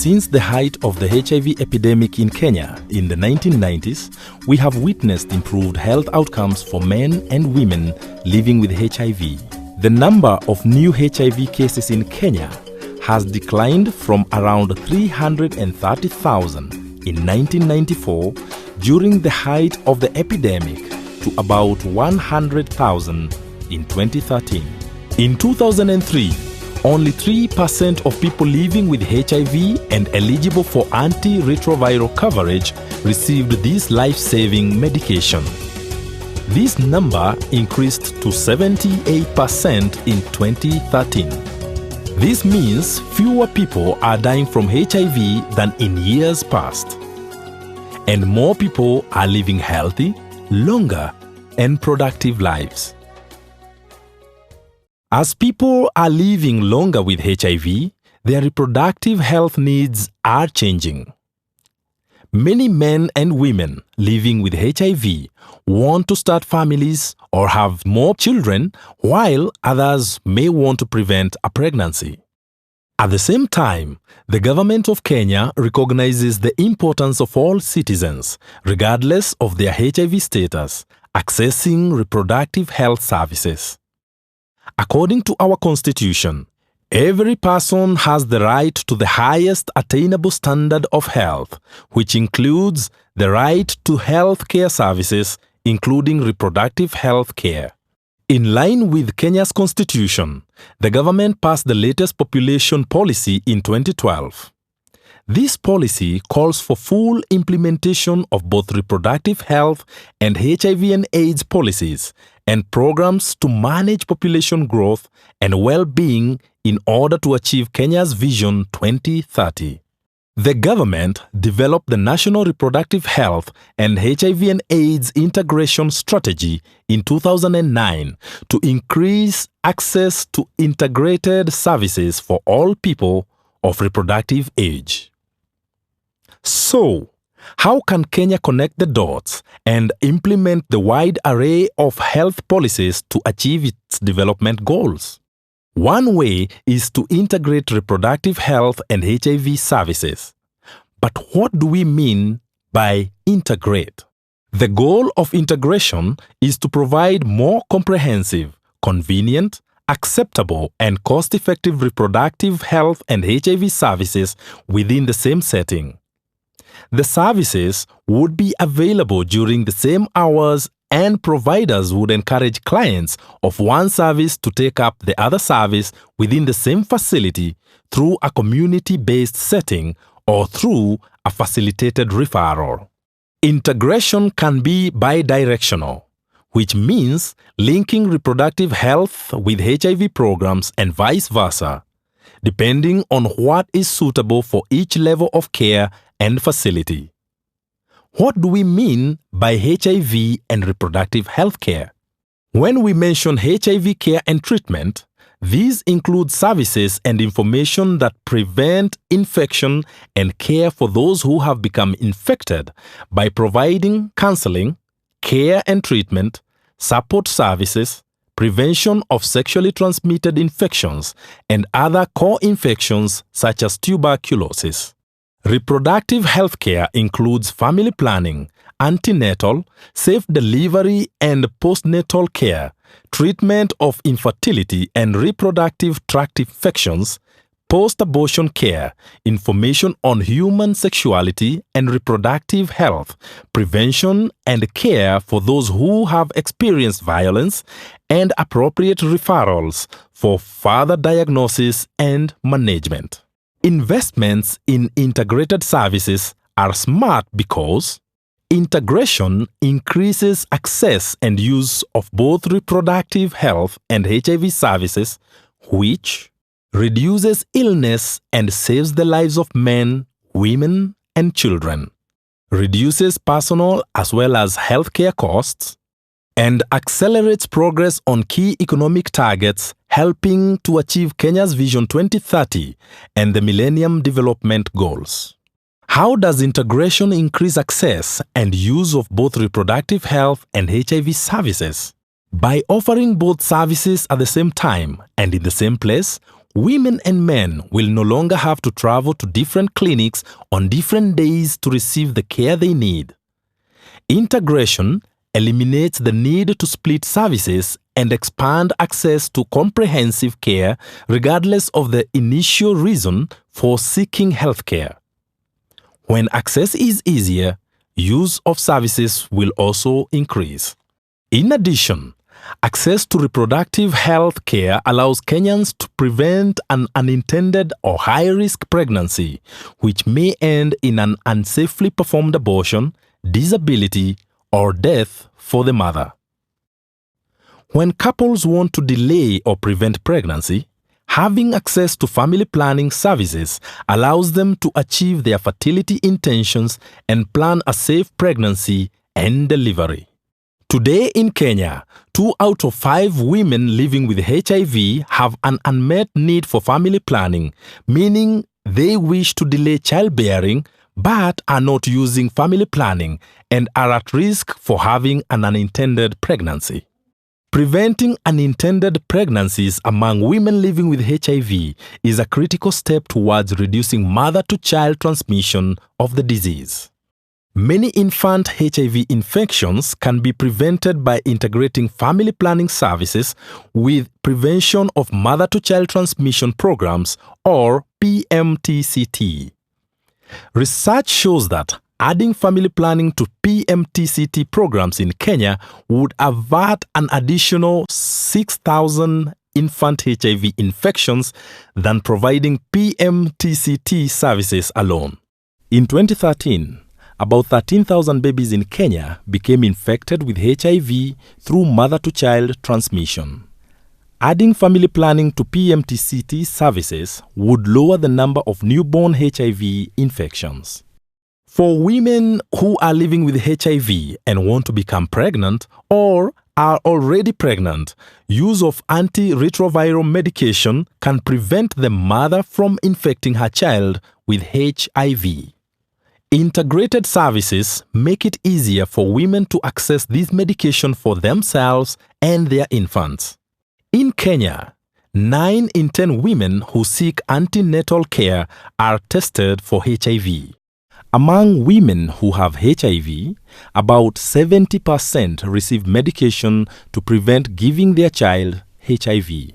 Since the height of the HIV epidemic in Kenya in the 1990s, we have witnessed improved health outcomes for men and women living with HIV. The number of new HIV cases in Kenya has declined from around 330,000 in 1994 during the height of the epidemic to about 100,000 in 2013. In 2003, only 3% of people living with HIV and eligible for antiretroviral coverage received this life-saving medication. This number increased to 78% in 2013. This means fewer people are dying from HIV than in years past. And more people are living healthy, longer, and productive lives. As people are living longer with HIV, their reproductive health needs are changing. Many men and women living with HIV want to start families or have more children, while others may want to prevent a pregnancy. At the same time, the government of Kenya recognizes the importance of all citizens, regardless of their HIV status, accessing reproductive health services. According to our constitution, every person has the right to the highest attainable standard of health, which includes the right to health care services, including reproductive health care. In line with Kenya's constitution, the government passed the latest population policy in 2012. This policy calls for full implementation of both reproductive health and HIV and AIDS policies and programs to manage population growth and well-being in order to achieve Kenya's Vision 2030. The government developed the National Reproductive Health and HIV and AIDS Integration Strategy in 2009 to increase access to integrated services for all people of reproductive age. So, how can Kenya connect the dots and implement the wide array of health policies to achieve its development goals? One way is to integrate reproductive health and HIV services. But what do we mean by integrate? The goal of integration is to provide more comprehensive, convenient, acceptable, and cost-effective reproductive health and HIV services within the same setting. The services would be available during the same hours, and providers would encourage clients of one service to take up the other service within the same facility through a community-based setting or through a facilitated referral. Integration can be bidirectional, which means linking reproductive health with HIV programs and vice versa, depending on what is suitable for each level of care and facility. What do we mean by HIV and reproductive health care? When we mention HIV care and treatment, these include services and information that prevent infection and care for those who have become infected by providing counseling, care and treatment, support services, prevention of sexually transmitted infections, and other co-infections such as tuberculosis. Reproductive health care includes family planning, antenatal, safe delivery and postnatal care, treatment of infertility and reproductive tract infections, post-abortion care, information on human sexuality and reproductive health, prevention and care for those who have experienced violence, and appropriate referrals for further diagnosis and management. Investments in integrated services are smart because integration increases access and use of both reproductive health and HIV services, which reduces illness and saves the lives of men, women, and children, reduces personal as well as healthcare costs, and accelerates progress on key economic targets, helping to achieve Kenya's Vision 2030 and the Millennium Development Goals. How does integration increase access and use of both reproductive health and HIV services? By offering both services at the same time and in the same place, women and men will no longer have to travel to different clinics on different days to receive the care they need. Integration eliminates the need to split services and expand access to comprehensive care regardless of the initial reason for seeking healthcare. When access is easier, use of services will also increase. In addition, access to reproductive health care allows Kenyans to prevent an unintended or high-risk pregnancy, which may end in an unsafely performed abortion, disability, or death for the mother. When couples want to delay or prevent pregnancy, having access to family planning services allows them to achieve their fertility intentions and plan a safe pregnancy and delivery. Today in Kenya, 2 out of 5 women living with HIV have an unmet need for family planning, meaning they wish to delay childbearing but are not using family planning and are at risk for having an unintended pregnancy. Preventing unintended pregnancies among women living with HIV is a critical step towards reducing mother-to-child transmission of the disease. Many infant HIV infections can be prevented by integrating family planning services with prevention of mother-to-child transmission programs, or PMTCT. Research shows that adding family planning to PMTCT programs in Kenya would avert an additional 6,000 infant HIV infections than providing PMTCT services alone. In 2013, about 13,000 babies in Kenya became infected with HIV through mother-to-child transmission. Adding family planning to PMTCT services would lower the number of newborn HIV infections. For women who are living with HIV and want to become pregnant or are already pregnant, use of antiretroviral medication can prevent the mother from infecting her child with HIV. Integrated services make it easier for women to access this medication for themselves and their infants. In Kenya, 9 in 10 women who seek antenatal care are tested for HIV. Among women who have HIV, about 70% receive medication to prevent giving their child HIV.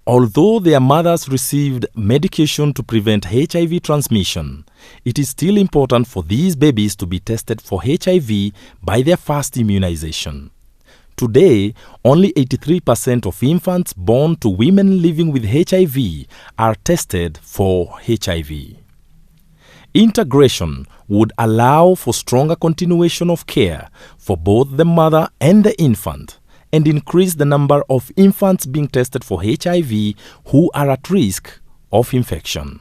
Although their mothers received medication to prevent HIV transmission, it is still important for these babies to be tested for HIV by their first immunization. Today, only 83% of infants born to women living with HIV are tested for HIV. Integration would allow for stronger continuation of care for both the mother and the infant, and increase the number of infants being tested for HIV who are at risk of infection.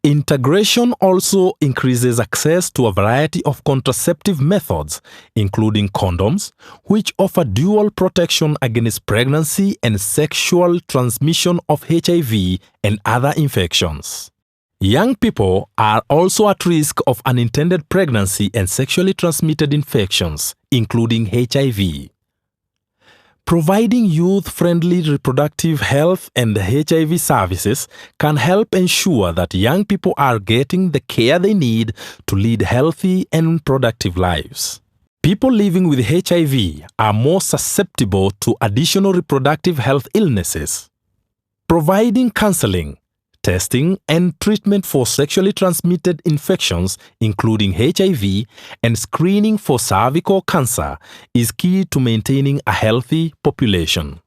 Integration also increases access to a variety of contraceptive methods, including condoms, which offer dual protection against pregnancy and sexual transmission of HIV and other infections. Young people are also at risk of unintended pregnancy and sexually transmitted infections, including HIV. Providing youth-friendly reproductive health and HIV services can help ensure that young people are getting the care they need to lead healthy and productive lives. People living with HIV are more susceptible to additional reproductive health illnesses. Providing counseling, testing, and treatment for sexually transmitted infections, including HIV, and screening for cervical cancer is key to maintaining a healthy population.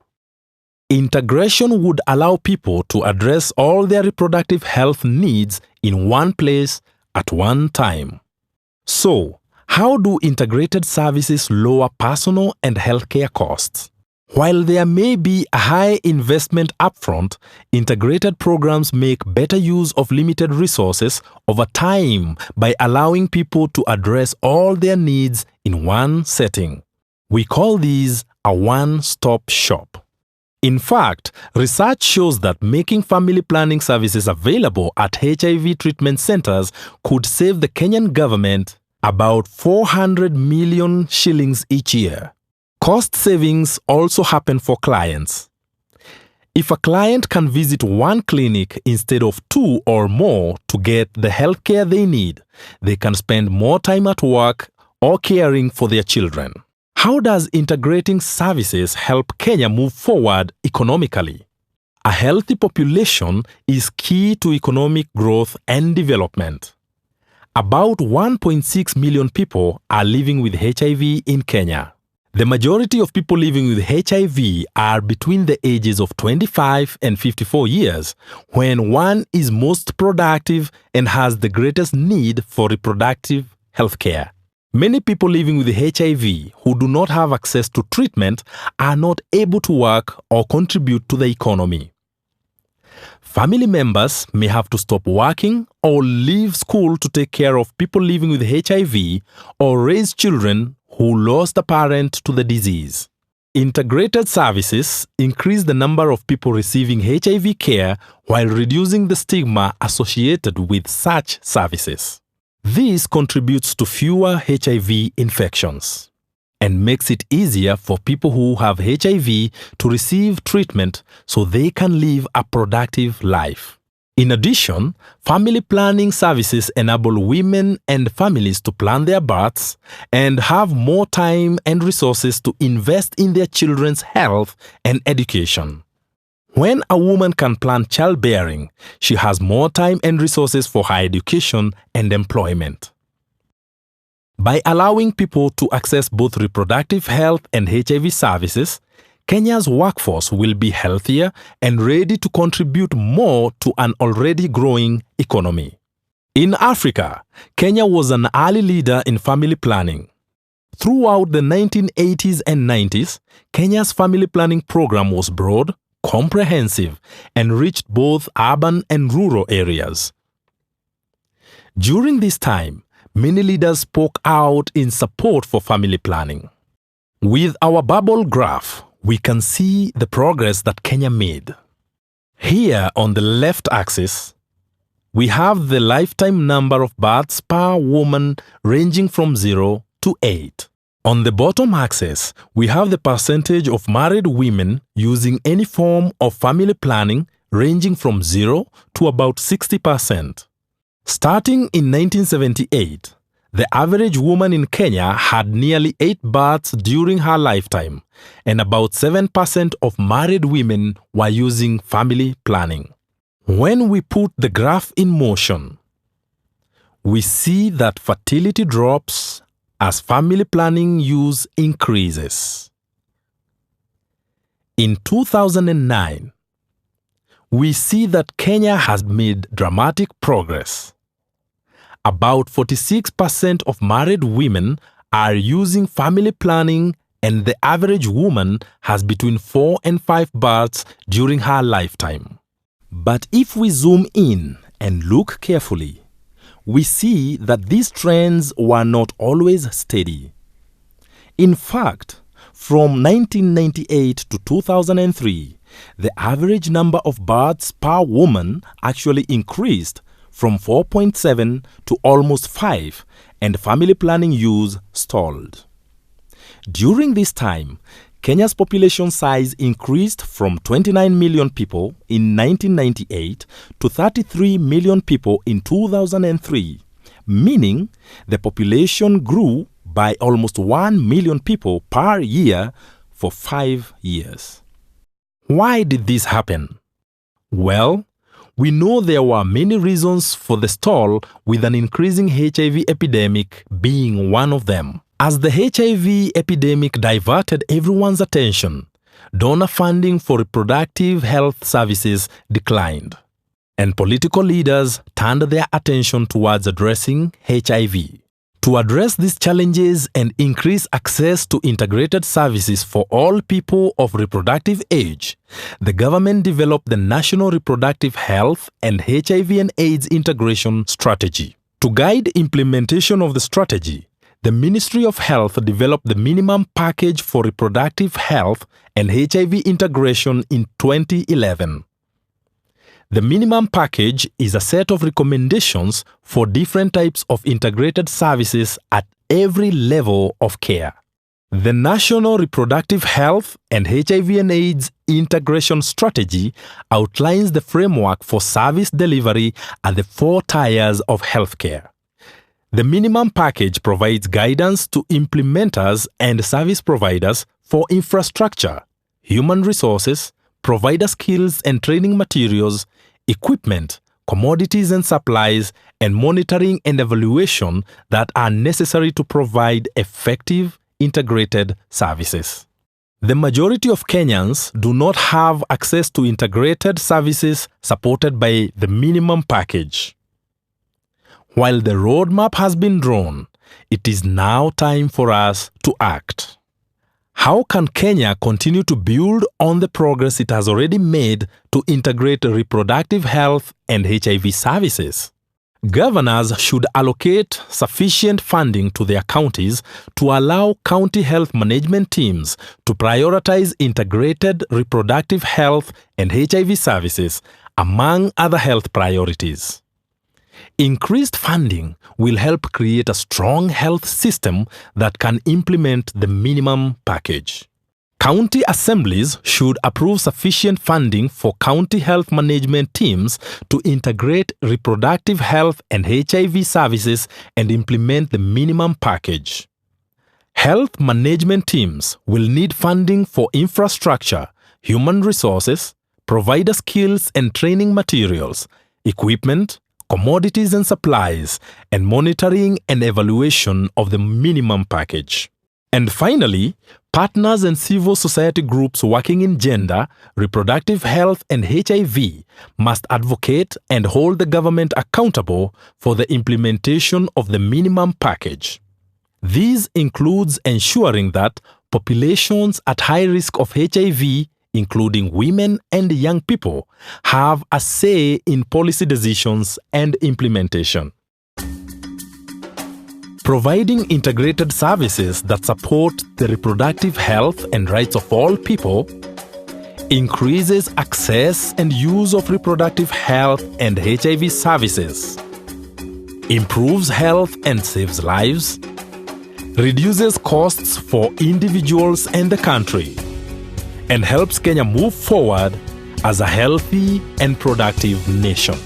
Integration would allow people to address all their reproductive health needs in one place at one time. So, how do integrated services lower personal and healthcare costs? While there may be a high investment upfront, integrated programs make better use of limited resources over time by allowing people to address all their needs in one setting. We call these a one-stop shop. In fact, research shows that making family planning services available at HIV treatment centers could save the Kenyan government about 400 million shillings each year. Cost savings also happen for clients. If a client can visit one clinic instead of 2 or more to get the healthcare they need, they can spend more time at work or caring for their children. How does integrating services help Kenya move forward economically? A healthy population is key to economic growth and development. About 1.6 million people are living with HIV in Kenya. The majority of people living with HIV are between the ages of 25 and 54 years, when one is most productive and has the greatest need for reproductive health care. Many people living with HIV who do not have access to treatment are not able to work or contribute to the economy. Family members may have to stop working or leave school to take care of people living with HIV or raise children who lost a parent to the disease. Integrated services increase the number of people receiving HIV care while reducing the stigma associated with such services. This contributes to fewer HIV infections and makes it easier for people who have HIV to receive treatment so they can live a productive life. In addition, family planning services enable women and families to plan their births and have more time and resources to invest in their children's health and education. When a woman can plan childbearing, she has more time and resources for her education and employment. By allowing people to access both reproductive health and HIV services, Kenya's workforce will be healthier and ready to contribute more to an already growing economy. In Africa, Kenya was an early leader in family planning. Throughout the 1980s and 90s, Kenya's family planning program was broad, comprehensive, and reached both urban and rural areas. During this time, many leaders spoke out in support for family planning. With our bubble graph, we can see the progress that Kenya made. Here on the left axis, we have the lifetime number of births per woman ranging from 0 to 8. On the bottom axis, we have the percentage of married women using any form of family planning ranging from 0 to about 60%. Starting in 1978, the average woman in Kenya had nearly 8 births during her lifetime, and about 7% of married women were using family planning. When we put the graph in motion, we see that fertility drops as family planning use increases. In 2009, we see that Kenya has made dramatic progress. About 46% of married women are using family planning, and the average woman has between 4 and 5 births during her lifetime. But if we zoom in and look carefully, we see that these trends were not always steady. In fact, from 1998 to 2003, the average number of births per woman actually increased from 4.7 to almost 5, and family planning use stalled. During this time, Kenya's population size increased from 29 million people in 1998 to 33 million people in 2003, meaning the population grew by almost 1 million people per year for 5 years. Why did this happen? Well, we know there were many reasons for the stall, with an increasing HIV epidemic being one of them. As the HIV epidemic diverted everyone's attention, donor funding for reproductive health services declined, and political leaders turned their attention towards addressing HIV. To address these challenges and increase access to integrated services for all people of reproductive age, the government developed the National Reproductive Health and HIV and AIDS Integration Strategy. To guide implementation of the strategy, the Ministry of Health developed the Minimum Package for Reproductive Health and HIV Integration in 2011. The minimum package is a set of recommendations for different types of integrated services at every level of care. The National Reproductive Health and HIV and AIDS Integration Strategy outlines the framework for service delivery at the 4 tiers of healthcare. The minimum package provides guidance to implementers and service providers for infrastructure, human resources, provider skills and training materials, equipment, commodities and supplies, and monitoring and evaluation that are necessary to provide effective, integrated services. The majority of Kenyans do not have access to integrated services supported by the minimum package. While the roadmap has been drawn, it is now time for us to act. How can Kenya continue to build on the progress it has already made to integrate reproductive health and HIV services? Governors should allocate sufficient funding to their counties to allow county health management teams to prioritize integrated reproductive health and HIV services, among other health priorities. Increased funding will help create a strong health system that can implement the minimum package. County assemblies should approve sufficient funding for county health management teams to integrate reproductive health and HIV services and implement the minimum package. Health management teams will need funding for infrastructure, human resources, provider skills and training materials, equipment, commodities and supplies, and monitoring and evaluation of the minimum package. And finally, partners and civil society groups working in gender, reproductive health, and HIV must advocate and hold the government accountable for the implementation of the minimum package. This includes ensuring that populations at high risk of HIV, including women and young people, have a say in policy decisions and implementation. Providing integrated services that support the reproductive health and rights of all people increases access and use of reproductive health and HIV services, improves health and saves lives, reduces costs for individuals and the country, and helps Kenya move forward as a healthy and productive nation.